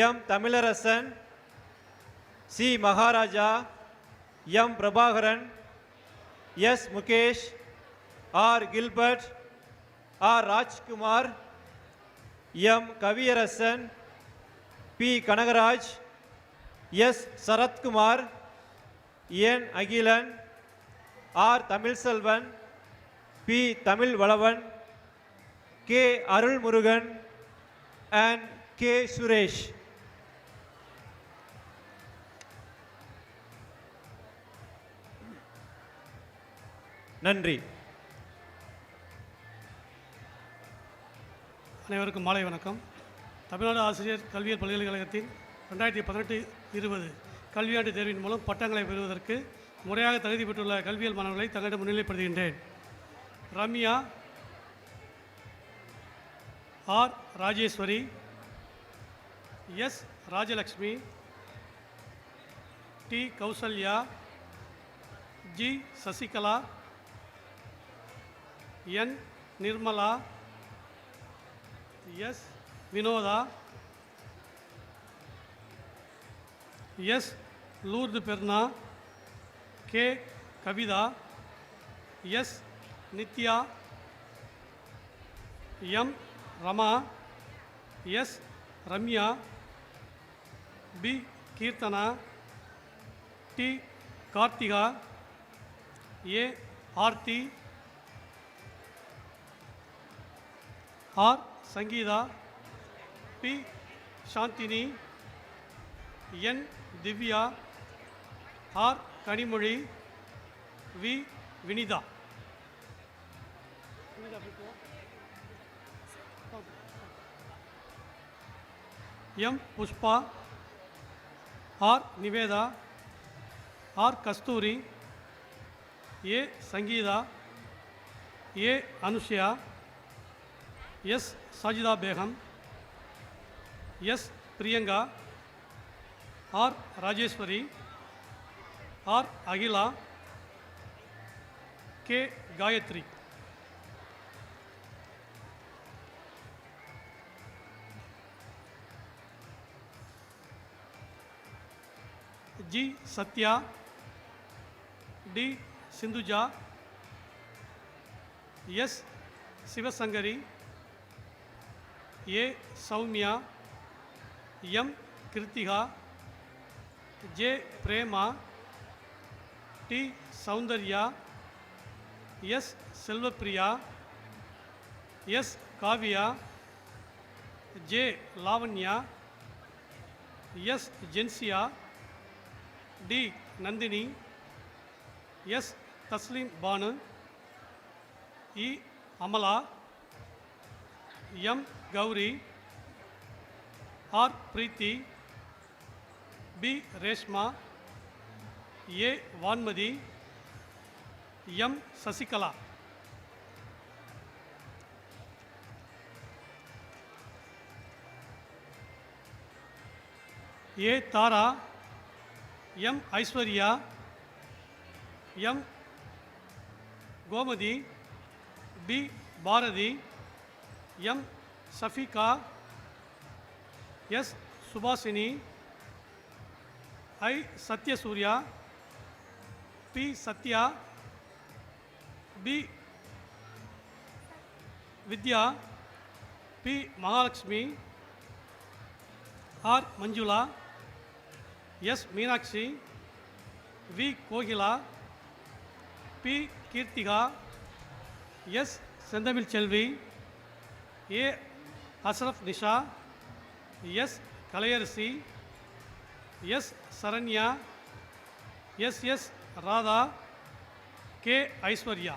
M Tamilarasan, C Maharaja, M Prabhakaran, S Mukesh, R Gilbert, R Rajkumar, M Kaviyarasan, P Kanagaraj, S Sarathkumar, N Akilan, R Tamilselvan, P Tamil Valavan, K Arulmurugan and K Suresh. நன்றி. அனைவருக்கும் மாலை வணக்கம். தமிழ்நாடு ஆசிரியர் கல்வியியல் பல்கலைக்கழகத்தின் 2018-20 கல்வியாண்டு தேர்வின் மூலம் பட்டங்களை பெறுவதற்கு முறையாக தகுதி பெற்றுள்ள கல்வியியல் மாணவர்களை தங்களிடம் முன்னிலைப்படுத்துகின்றேன். Ramya, R Rajeswari, S Rajalakshmi, D Kousalya, G Sasikala, N Nirmala, S Vinodha, S Lourdu Berna, K Kavitha, S Nithya, M Rama, S Ramya, P Keerthana, D Karthika, A Aarthi, R Sangeetha, P Chandhini, N Divya, R Kanimozhi, V Vinitha. M Pushpa, R Nivetha, R Kasthuri, A Sangeetha, A Anushya, S Sajitha Begum, S Priyanka, R Rajeswari, R Akila, K Gayathri. G Sathya, D Sindhuja, S Sivasankari, A Sowmiya, M Kiruthika, J Prema, D Soundarya, S Selvapriya, S Kaviya, J Lavanya, S Jensiya, D Nandhini, S Thasleem Banu, E Amala, M Gowri, R Preethi, P Reshma, A Vanmathi, M Sasikala. A Thara, M Aishwarya, M Gomathi, P Bharathi, M Safika, S Subashini, I Sathyasurya, P Sathya, P Vidhya, P Mahalakshmi, R Manjula, S Meenakshi, V Gokila, P Keerthika, S Senthamizh Selvi, A Ashraf Nisha, S Kalaiyarasi, S Saranya, S Radha, K Aishwarya.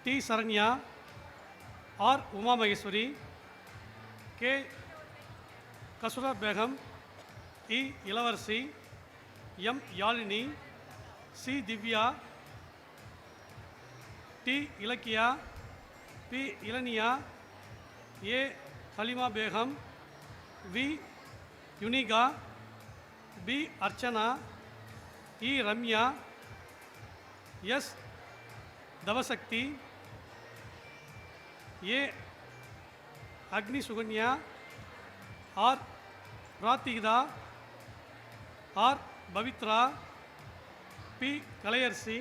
D Saranya, R Uma Maheswari, K Kasura Begum, E Ilavarasi, M Yazhini, C Divya, D Ilakkiya, P Ilaniya, A Halima Begum, V Yunika, P Archana, E Ramya, S Thavasakthi, A Agni Sukanya, R Prathikatha, R Pavithra, P Kalaiyarasi,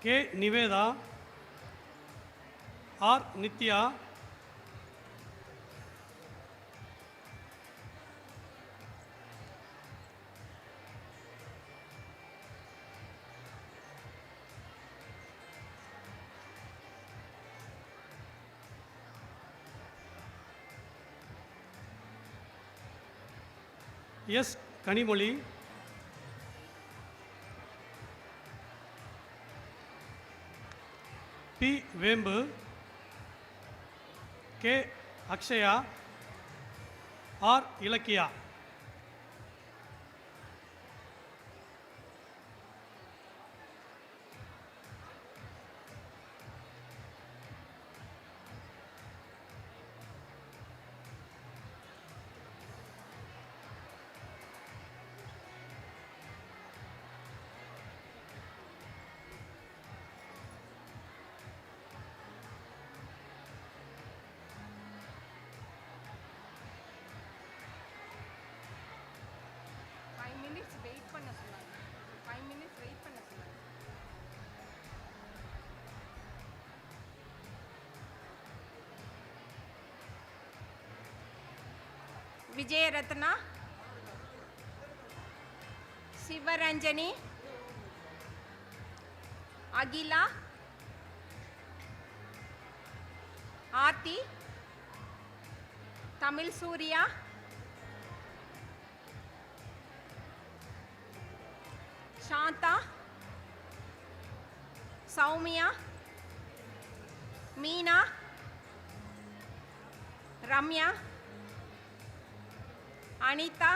K Nivetha, R Nithya, S Kanimozhi, P Vembu, K Akshaya, R Ilakkiya. Vijayaratna, Sivaranjani, Akila, Aarthi, Tamil Surya, Shantha, Sowmiya, Meena, Ramya, Anitha,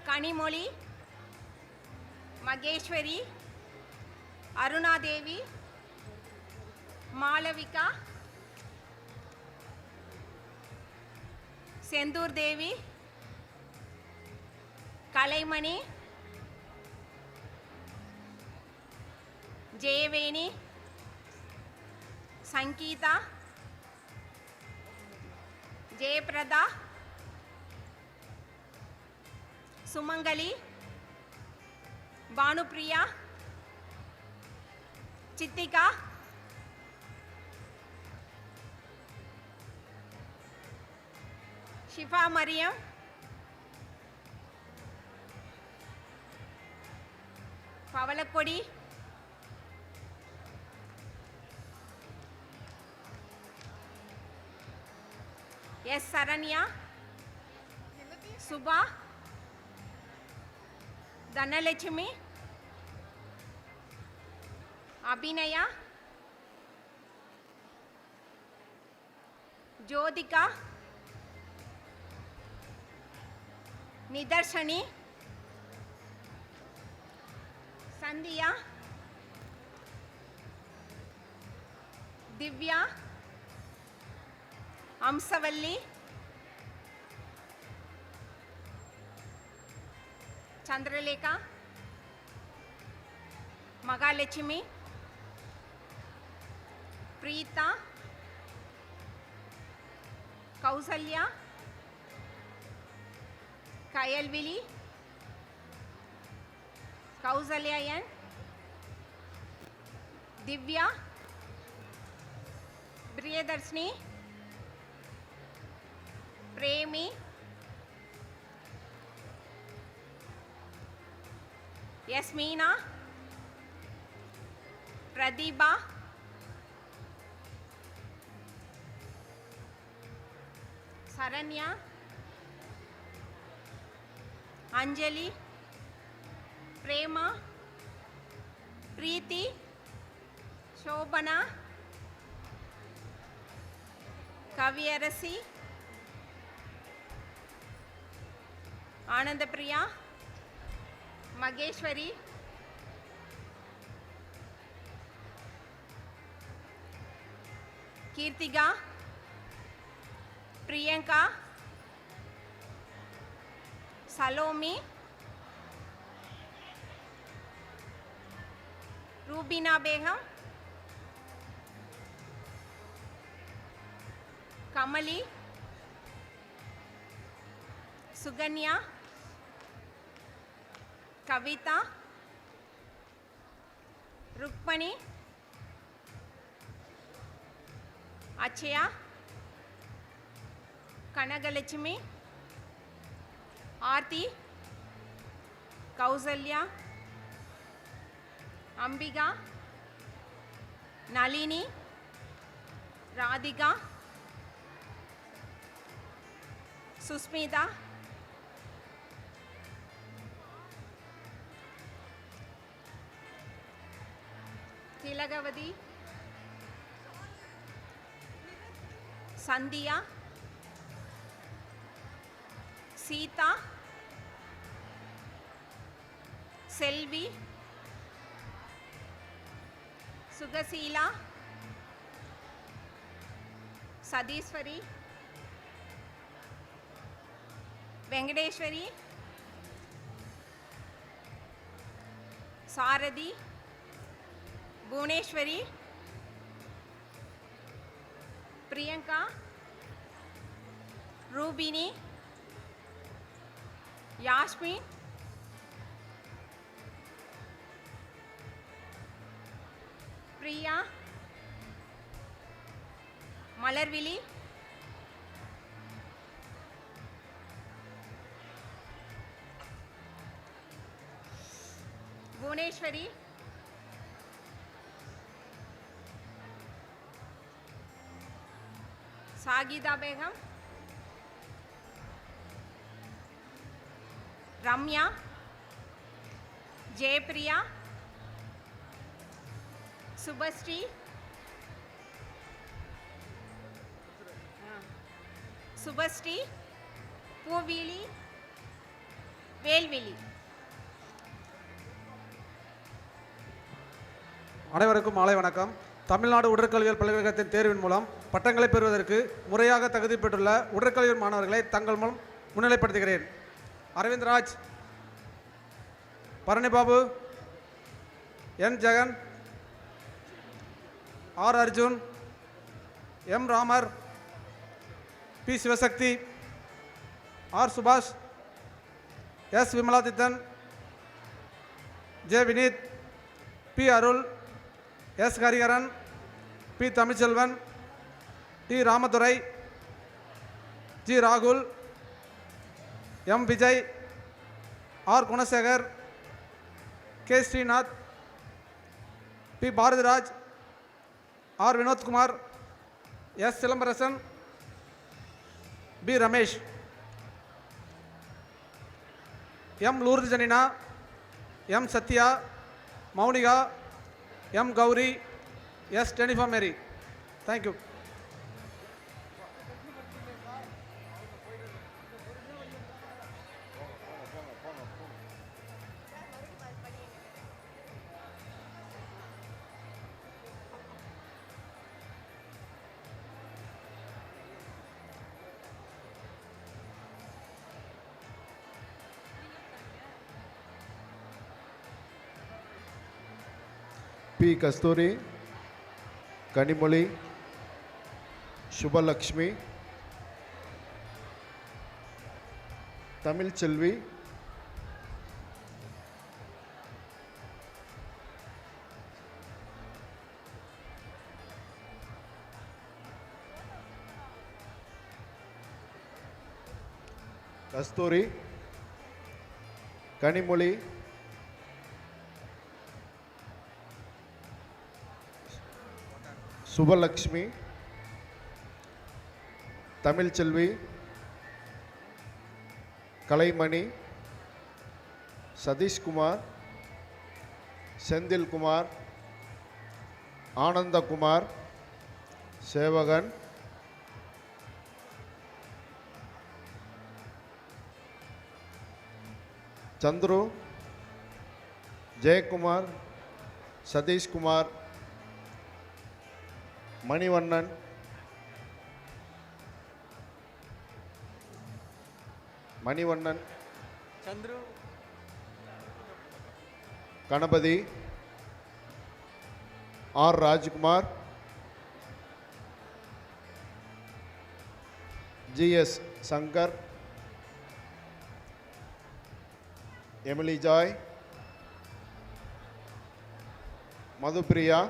Kanimozhi, Maheswari, Arunadevi, Malavika, Senthur Devi, Kalaimani, Jayaveni, Sangeetha, Jayaprada, Sumangali, Bhanupriya, Siddiqa, Shifa Mariam, Pavalakodi, S Saranya, Subha, Dhanalakshmi, Abhinaya, Jyothika, நிதர்ஷனி, Sandhya, Divya, Amsavalli, Chandralekha, Mahalakshmi, Preetha, Kausalya, Kayalvizhi, கௌசல்யாயன், Divya, Priyadarshini, Premi, யஸ்மீனா, Pratibha, Saranya, அஞ்சலி, பிரேமா, பிரீத்தி, சோபனா, கவியரசி, ஆனந்தபிரியா, மகேஸ்வரி, கீர்த்திகா, பிரியங்கா, சலோமி, ரூபினா பேகம், கமலி, சுகன்யா, கவிதா, ருக்மணி, அச்சயா, கனகலட்சுமி, ஆர்த்தி, கௌசல்யா, அம்பிகா, நளினி, ராதிகா, சுஸ்மிதா, திலகா, திலகவதி, சந்தியா, சீதா, செல்வி, சுகசீலா, சதீஸ்வரி, வெங்கடேஸ்வரி, சாரதி, புவனேஸ்வரி, பிரியங்கா, ரூபினி, யாஸ்மின், பிரியா, மலர்விழி, புவனேஸ்வரி, சாகிதா பேகம், ரம்யா, ஜெயபிரியா, சுபஸ்ரீ, சுபஸ்ரீ, பூவிலி, வேல்விழி. அனைவருக்கும் மாலை வணக்கம். தமிழ்நாடு உடற்கல்வியல் பல்கலைக்கழகத்தின் தேர்வின் மூலம் பட்டங்களை பெறுவதற்கு முறையாக தகுதி பெற்றுள்ள உடற்கல்வியல் மாணவர்களை தங்கள் மூலம் முன்னிலைப்படுத்துகிறேன். Aravindraj, Bharanibabu, N Jegan, R Arjun, M Ramar, P Sivasakthi, R Subash, S Vimalathithan, J Vineeth, P Arul, S Hariharan, P Tamilselvan, D Ramadurai, G ராகுல், M Vijay, R Gunasekar, K Srinath, P Bharathiraj, R Vinothkumar, S Silambarasan, P Ramesh, M Lourdu Janina, M Sathya, Mounika, M Gowri, S Denifa Mary. Thank you. P Kasthuri, Kanimozhi, Subalakshmi, Tamilselvi, Kasthuri, Kanimozhi, Subalakshmi, Tamilselvi, Kalaimani, Sathishkumar, Senthilkumar, Anandakumar, சேவகன், Chandru, Jayakumar, Sathishkumar, Manivannan, Chandru, Ganapathi, R Rajkumar, G S Shankar, Emily Joy, Madhupriya,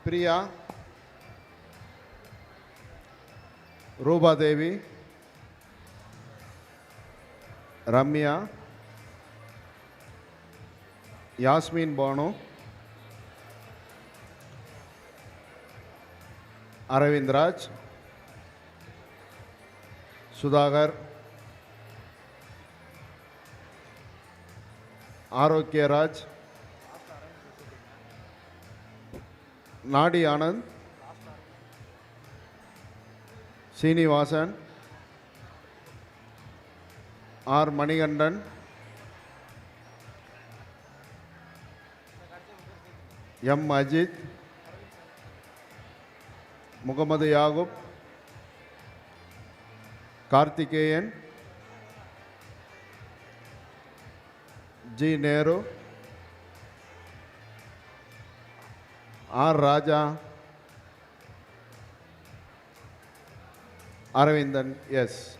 Priya, Roopadevi, Ramya, Yasmin Banu, Aravindraj, Sudhakar, Arokiyaraj, நாடி Anand, Srinivasan, R Manikandan, M Ajith, Mohamed Yakub, Karthikeyan, G Nehru, R Raja, Aravindan S.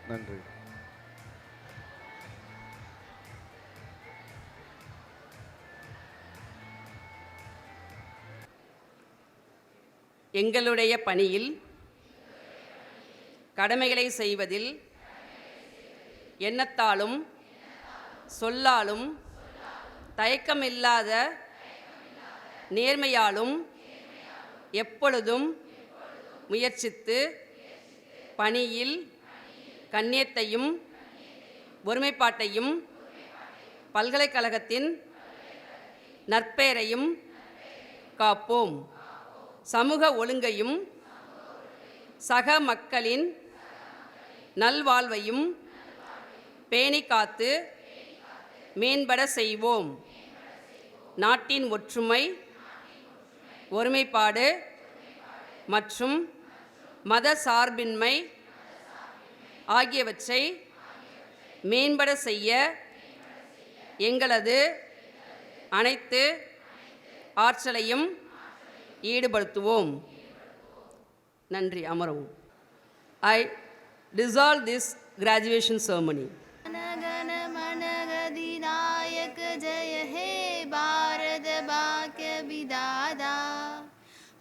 நன்றி. எங்களுடைய பணியில் கடமைகளை செய்வதில் எண்ணத்தாலும் சொல்லாலும் தயக்கமில்லாத நேர்மையாலும் எப்பொழுதும் முயற்சித்து பணியில் கண்ணியத்தையும் ஒருமைப்பாட்டையும் பல்கலைக்கழகத்தின் நற்பெயரையும் காப்போம். சமூக ஒழுங்கையும் சக மக்களின் நல்வாழ்வையும் பேணி காத்து மேம்பட செய்வோம். நாட்டின் ஒற்றுமை, ஒருமைப்பாடு மற்றும் மத சார்பின்மை ஆகியவற்றை மேம்பட செய்ய எங்களது அனைத்து ஆற்றலையும் ஈடுபடுத்துவோம். நன்றி. அமரவும். I dissolve this graduation ceremony. गण मन गदिनायक जय हे भारत भाग्य विधाता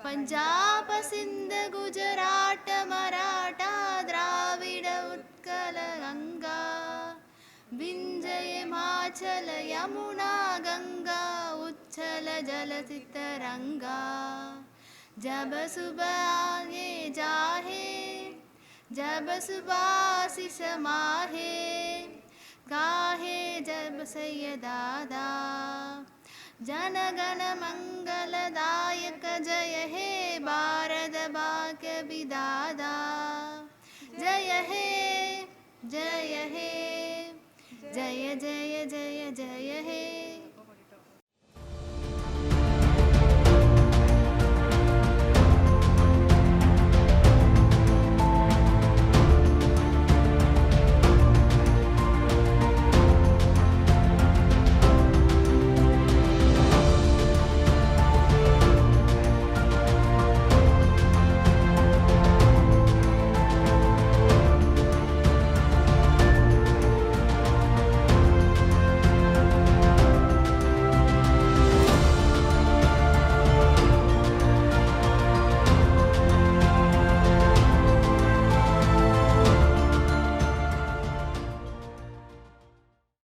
पंजाब सिंध गुजरात मराठा द्राविड उत्कल गंगा विंध्य हिमाचल यमुना गंगा उच्छल जलचितरंगा जब सुबह आगे जाहे जब सुबासिश माहे गाहे जब सैयदादा जन गण मंगलदायक जय हे भारत भाग्य विधाता जय हे जय हे जय जय जय जय हे